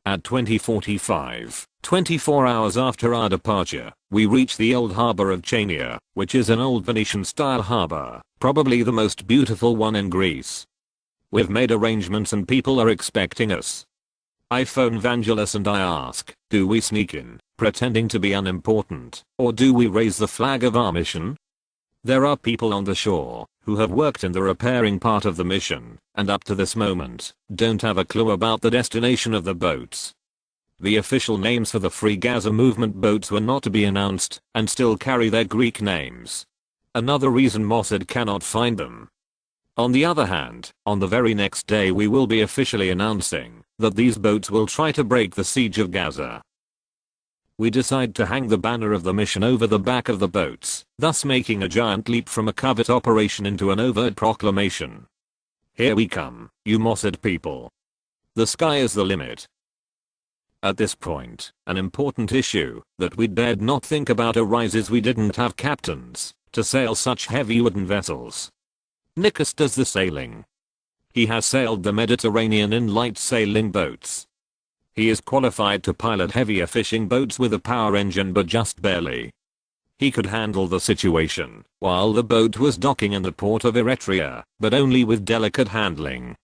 At 20:45, 24 hours after our departure, we reach the old harbor of Chania, which is an old Venetian-style harbor, probably the most beautiful one in Greece. We've made arrangements and people are expecting us. I phone Vangelis and I ask, do we sneak in, pretending to be unimportant, or do we raise the flag of our mission? There are people on the shore who have worked in the repairing part of the mission, and up to this moment, don't have a clue about the destination of the boats. The official names for the Free Gaza movement boats were not to be announced, and still carry their Greek names. Another reason Mossad cannot find them. On the other hand, on the very next day we will be officially announcing that these boats will try to break the siege of Gaza. We decide to hang the banner of the mission over the back of the boats, thus making a giant leap from a covert operation into an overt proclamation. Here we come, you Mossad people. The sky is the limit. At this point, an important issue that we dared not think about arises. We didn't have captains to sail such heavy wooden vessels. Nikos does the sailing. He has sailed the Mediterranean in light sailing boats. He is qualified to pilot heavier fishing boats with a power engine, but just barely. He could handle the situation while the boat was docking in the port of Eritrea, but only with delicate handling.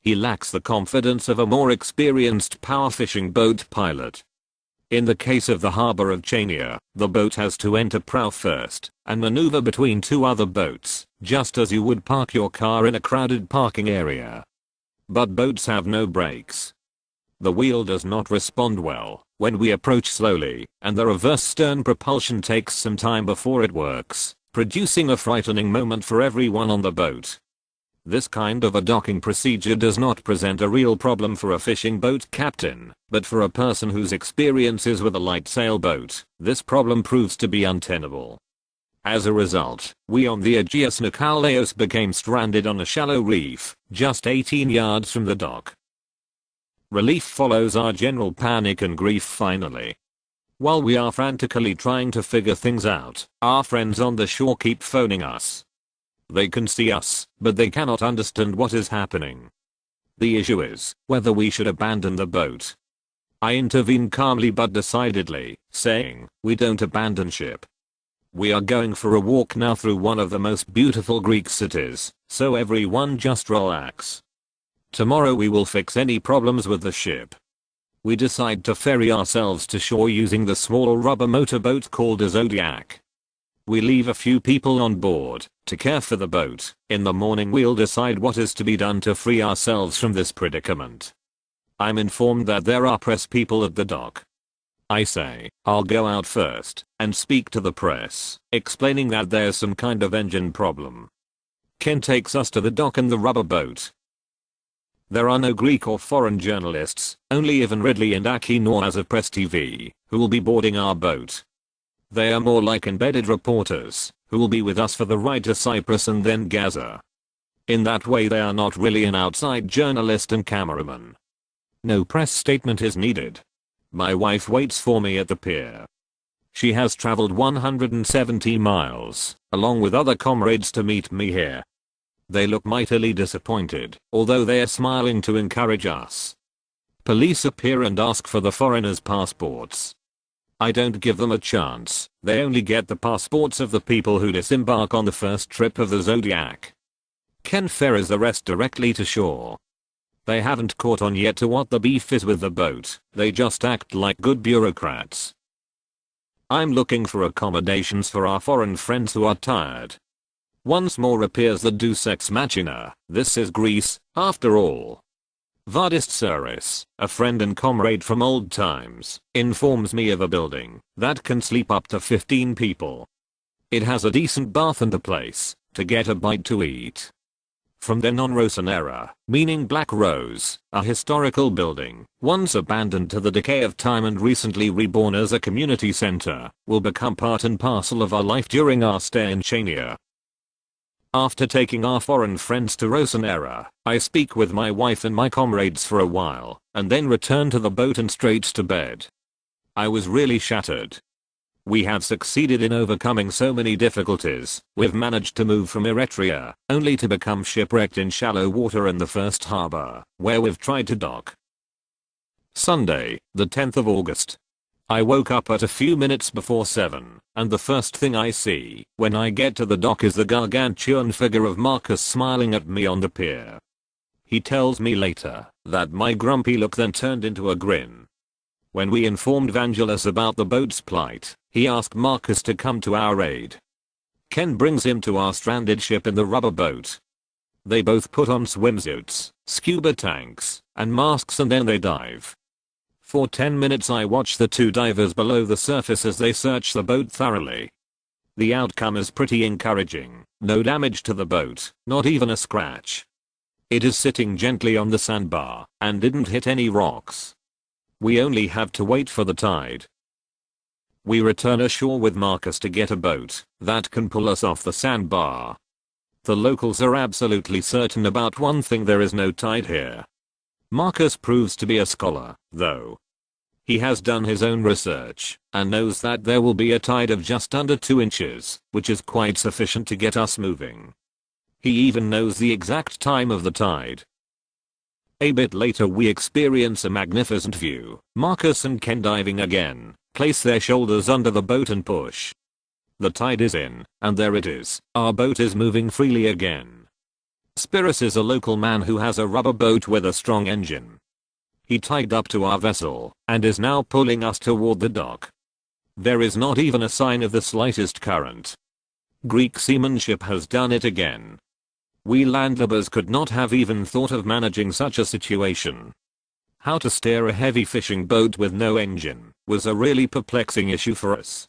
He lacks the confidence of a more experienced power fishing boat pilot. In the case of the harbor of Chania, the boat has to enter prow first and maneuver between two other boats, just as you would park your car in a crowded parking area. But boats have no brakes. The wheel does not respond well when we approach slowly, and the reverse stern propulsion takes some time before it works, producing a frightening moment for everyone on the boat. This kind of a docking procedure does not present a real problem for a fishing boat captain, but for a person whose experience is with a light sailboat, this problem proves to be untenable. As a result, we on the Aegeus Nikolaos became stranded on a shallow reef, just 18 yards from the dock. Relief follows our general panic and grief finally. While we are frantically trying to figure things out, our friends on the shore keep phoning us. They can see us, but they cannot understand what is happening. The issue is whether we should abandon the boat. I intervene calmly but decidedly, saying, we don't abandon ship. We are going for a walk now through one of the most beautiful Greek cities, so everyone just relax. Tomorrow we will fix any problems with the ship. We decide to ferry ourselves to shore using the small rubber motorboat called a Zodiac. We leave a few people on board to care for the boat. In the morning we'll decide what is to be done to free ourselves from this predicament. I'm informed that there are press people at the dock. I say, I'll go out first and speak to the press, explaining that there's some kind of engine problem. Ken takes us to the dock in the rubber boat. There are no Greek or foreign journalists, only Ivan Ridley and Aki Noaz of Press TV, who will be boarding our boat. They are more like embedded reporters, who will be with us for the ride to Cyprus and then Gaza. In that way they are not really an outside journalist and cameraman. No press statement is needed. My wife waits for me at the pier. She has traveled 170 miles, along with other comrades to meet me here. They look mightily disappointed, although they are smiling to encourage us. Police appear and ask for the foreigners' passports. I don't give them a chance, they only get the passports of the people who disembark on the first trip of the Zodiac. Ken ferries the rest directly to shore. They haven't caught on yet to what the beef is with the boat, they just act like good bureaucrats. I'm looking for accommodations for our foreign friends who are tired. Once more appears the Deus Ex Machina, this is Greece, after all. Vardis Tsaris, a friend and comrade from old times, informs me of a building that can sleep up to 15 people. It has a decent bath and a place to get a bite to eat. From the non-Rosan era, meaning Black Rose, a historical building, once abandoned to the decay of time and recently reborn as a community center, will become part and parcel of our life during our stay in Chania. After taking our foreign friends to Rosan era, I speak with my wife and my comrades for a while, and then return to the boat and straight to bed. I was really shattered. We have succeeded in overcoming so many difficulties. We've managed to move from Eritrea, only to become shipwrecked in shallow water in the first harbor, where we've tried to dock. Sunday, the 10th of August. I woke up at a few minutes before 7, and the first thing I see when I get to the dock is the gargantuan figure of Marcus smiling at me on the pier. He tells me later that my grumpy look then turned into a grin. When we informed Vangelis about the boat's plight, he asked Marcus to come to our aid. Ken brings him to our stranded ship in the rubber boat. They both put on swimsuits, scuba tanks, and masks, and then they dive. For 10 minutes I watch the two divers below the surface as they search the boat thoroughly. The outcome is pretty encouraging. No damage to the boat, not even a scratch. It is sitting gently on the sandbar and didn't hit any rocks. We only have to wait for the tide. We return ashore with Marcus to get a boat that can pull us off the sandbar. The locals are absolutely certain about one thing: there is no tide here. Marcus proves to be a scholar, though. He has done his own research and knows that there will be a tide of just under 2 inches, which is quite sufficient to get us moving. He even knows the exact time of the tide. A bit later we experience a magnificent view. Marcus and Ken diving again, place their shoulders under the boat and push. The tide is in, and there it is. Our boat is moving freely again. Spiros is a local man who has a rubber boat with a strong engine. He tied up to our vessel and is now pulling us toward the dock. There is not even a sign of the slightest current. Greek seamanship has done it again. We landlubbers could not have even thought of managing such a situation. How to steer a heavy fishing boat with no engine was a really perplexing issue for us.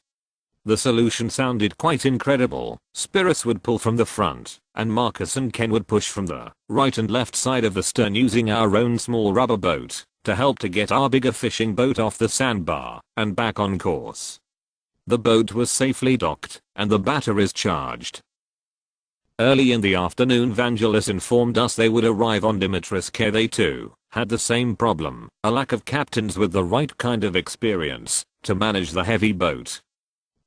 The solution sounded quite incredible. Spiros would pull from the front, and Marcus and Ken would push from the right and left side of the stern using our own small rubber boat to help to get our bigger fishing boat off the sandbar and back on course. The boat was safely docked, and the batteries charged. Early in the afternoon Vangelis informed us they would arrive on Dimitris K. They too had the same problem, a lack of captains with the right kind of experience to manage the heavy boat.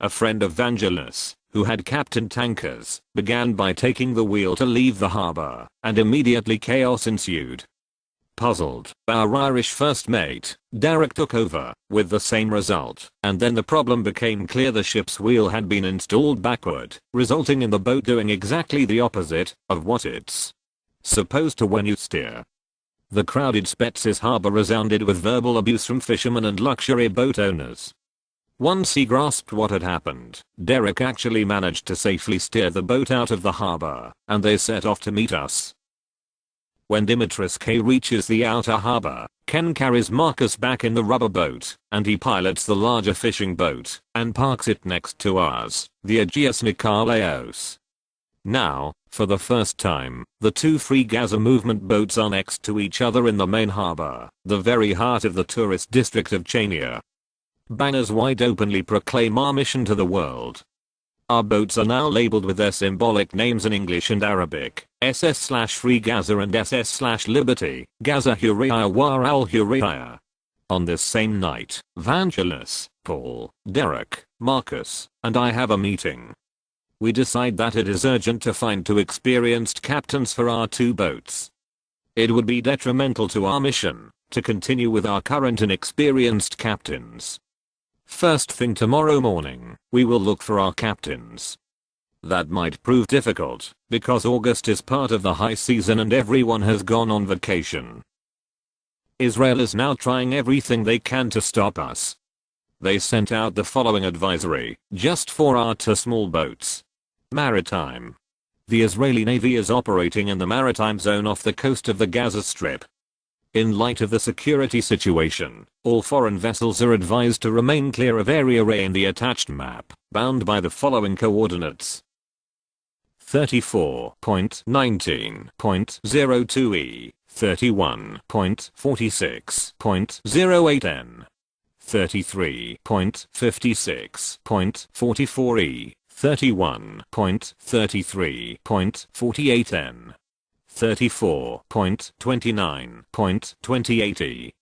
A friend of Vangelis, who had captained tankers, began by taking the wheel to leave the harbor, and immediately chaos ensued. Puzzled, our Irish first mate, Derek, took over, with the same result, and then the problem became clear: the ship's wheel had been installed backward, resulting in the boat doing exactly the opposite of what it's supposed to when you steer. The crowded Spetses harbor resounded with verbal abuse from fishermen and luxury boat owners. Once he grasped what had happened, Derek actually managed to safely steer the boat out of the harbor, and they set off to meet us. When Dimitris K reaches the outer harbor, Ken carries Marcus back in the rubber boat, and he pilots the larger fishing boat and parks it next to ours, the Aegeus Nikolaos. Now, for the first time, the two free Gaza movement boats are next to each other in the main harbor, the very heart of the tourist district of Chania. Banners wide openly proclaim our mission to the world. Our boats are now labeled with their symbolic names in English and Arabic: SS/Free Gaza and SS/Liberty, Gaza Hurriya War al Hurriya. On this same night, Vangelis, Paul, Derek, Marcus, and I have a meeting. We decide that it is urgent to find 2 experienced captains for our 2 boats. It would be detrimental to our mission to continue with our current inexperienced captains. First thing tomorrow morning, we will look for our captains. That might prove difficult, because August is part of the high season and everyone has gone on vacation. Israel is now trying everything they can to stop us. They sent out the following advisory, just for our 2 small boats. Maritime. The Israeli Navy is operating in the maritime zone off the coast of the Gaza Strip. In light of the security situation, all foreign vessels are advised to remain clear of Area A in the attached map, bound by the following coordinates: 34.19.02 E, 31.46.08 N, 33.56.44 E, 31.33.48 N, 34.29.28 E,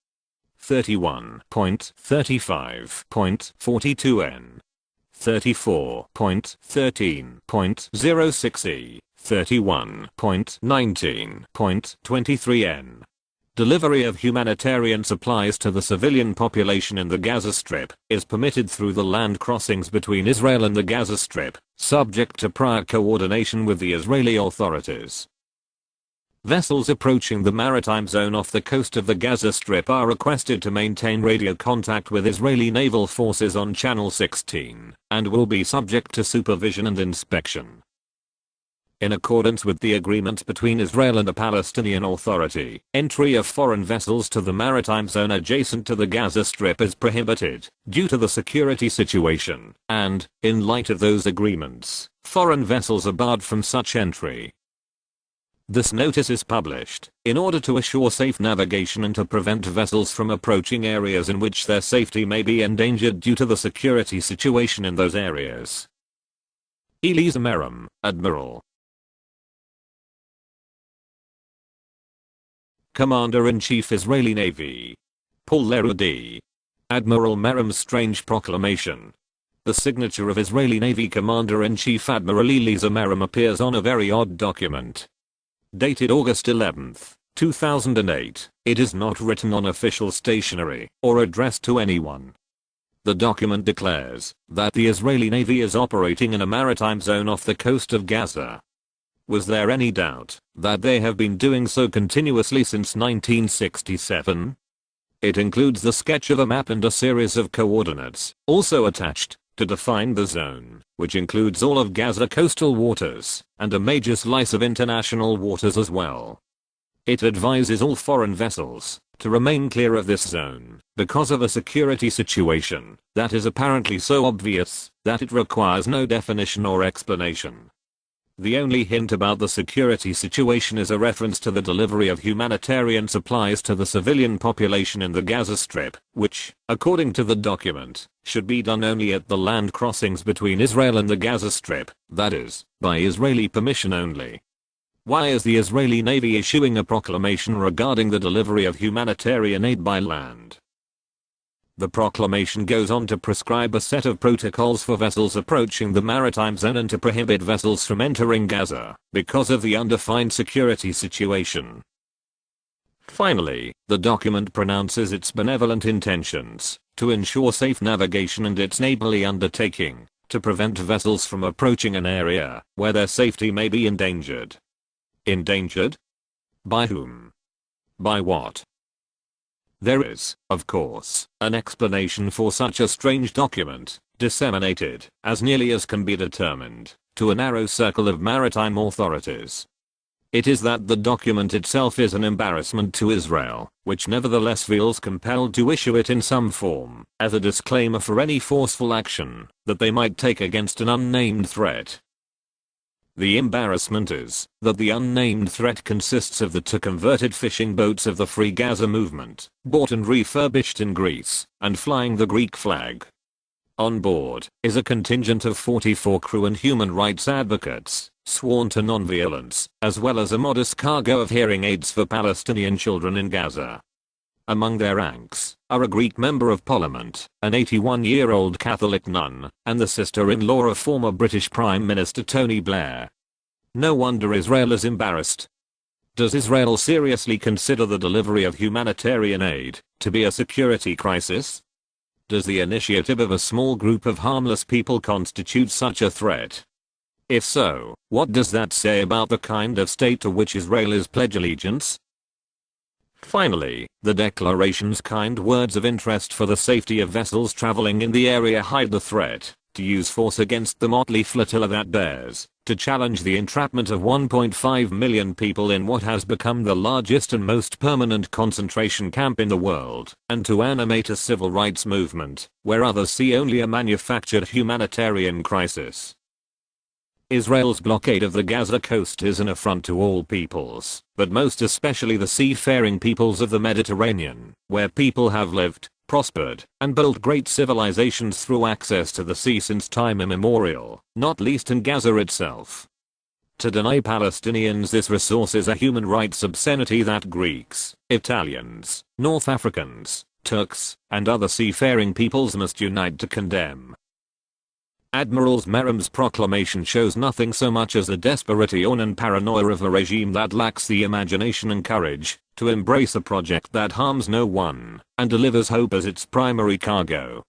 31.35.42 N, 34.13.06 E, 31.19.23 N, Delivery of humanitarian supplies to the civilian population in the Gaza Strip is permitted through the land crossings between Israel and the Gaza Strip, subject to prior coordination with the Israeli authorities. Vessels approaching the maritime zone off the coast of the Gaza Strip are requested to maintain radio contact with Israeli naval forces on Channel 16, and will be subject to supervision and inspection. In accordance with the agreement between Israel and the Palestinian Authority, entry of foreign vessels to the maritime zone adjacent to the Gaza Strip is prohibited, due to the security situation, and, in light of those agreements, foreign vessels are barred from such entry. This notice is published in order to assure safe navigation and to prevent vessels from approaching areas in which their safety may be endangered due to the security situation in those areas. Eliezer Merom, Admiral. Commander-in-Chief Israeli Navy. Paul Lerudi. Admiral Merom's strange proclamation. The signature of Israeli Navy Commander-in-Chief Admiral Eliezer Merom appears on a very odd document. Dated August 11, 2008, it is not written on official stationery or addressed to anyone. The document declares that the Israeli Navy is operating in a maritime zone off the coast of Gaza. Was there any doubt that they have been doing so continuously since 1967? It includes the sketch of a map and a series of coordinates, also attached, to define the zone, which includes all of Gaza coastal waters, and a major slice of international waters as well. It advises all foreign vessels to remain clear of this zone, because of a security situation that is apparently so obvious that it requires no definition or explanation. The only hint about the security situation is a reference to the delivery of humanitarian supplies to the civilian population in the Gaza Strip, which, according to the document, should be done only at the land crossings between Israel and the Gaza Strip, that is, by Israeli permission only. Why is the Israeli Navy issuing a proclamation regarding the delivery of humanitarian aid by land? The proclamation goes on to prescribe a set of protocols for vessels approaching the maritime zone and to prohibit vessels from entering Gaza, because of the undefined security situation. Finally, the document pronounces its benevolent intentions to ensure safe navigation and its neighborly undertaking to prevent vessels from approaching an area where their safety may be endangered. Endangered? By whom? By what? There is, of course, an explanation for such a strange document, disseminated, as nearly as can be determined, to a narrow circle of maritime authorities. It is that the document itself is an embarrassment to Israel, which nevertheless feels compelled to issue it in some form, as a disclaimer for any forceful action that they might take against an unnamed threat. The embarrassment is that the unnamed threat consists of the two converted fishing boats of the Free Gaza movement, bought and refurbished in Greece, and flying the Greek flag. On board is a contingent of 44 crew and human rights advocates, sworn to non-violence, as well as a modest cargo of hearing aids for Palestinian children in Gaza. Among their ranks are a Greek member of parliament, an 81-year-old Catholic nun, and the sister-in-law of former British Prime Minister Tony Blair. No wonder Israel is embarrassed. Does Israel seriously consider the delivery of humanitarian aid to be a security crisis? Does the initiative of a small group of harmless people constitute such a threat? If so, what does that say about the kind of state to which Israelis pledge allegiance? Finally, the declaration's kind words of interest for the safety of vessels traveling in the area hide the threat to use force against the motley flotilla that dares to challenge the entrapment of 1.5 million people in what has become the largest and most permanent concentration camp in the world, and to animate a civil rights movement where others see only a manufactured humanitarian crisis. Israel's blockade of the Gaza coast is an affront to all peoples, but most especially the seafaring peoples of the Mediterranean, where people have lived, prospered, and built great civilizations through access to the sea since time immemorial, not least in Gaza itself. To deny Palestinians this resource is a human rights obscenity that Greeks, Italians, North Africans, Turks, and other seafaring peoples must unite to condemn. Admiral Merrim's proclamation shows nothing so much as the desperation and paranoia of a regime that lacks the imagination and courage to embrace a project that harms no one and delivers hope as its primary cargo.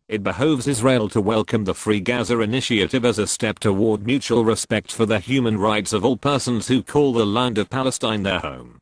It behoves Israel to welcome the Free Gaza initiative as a step toward mutual respect for the human rights of all persons who call the land of Palestine their home.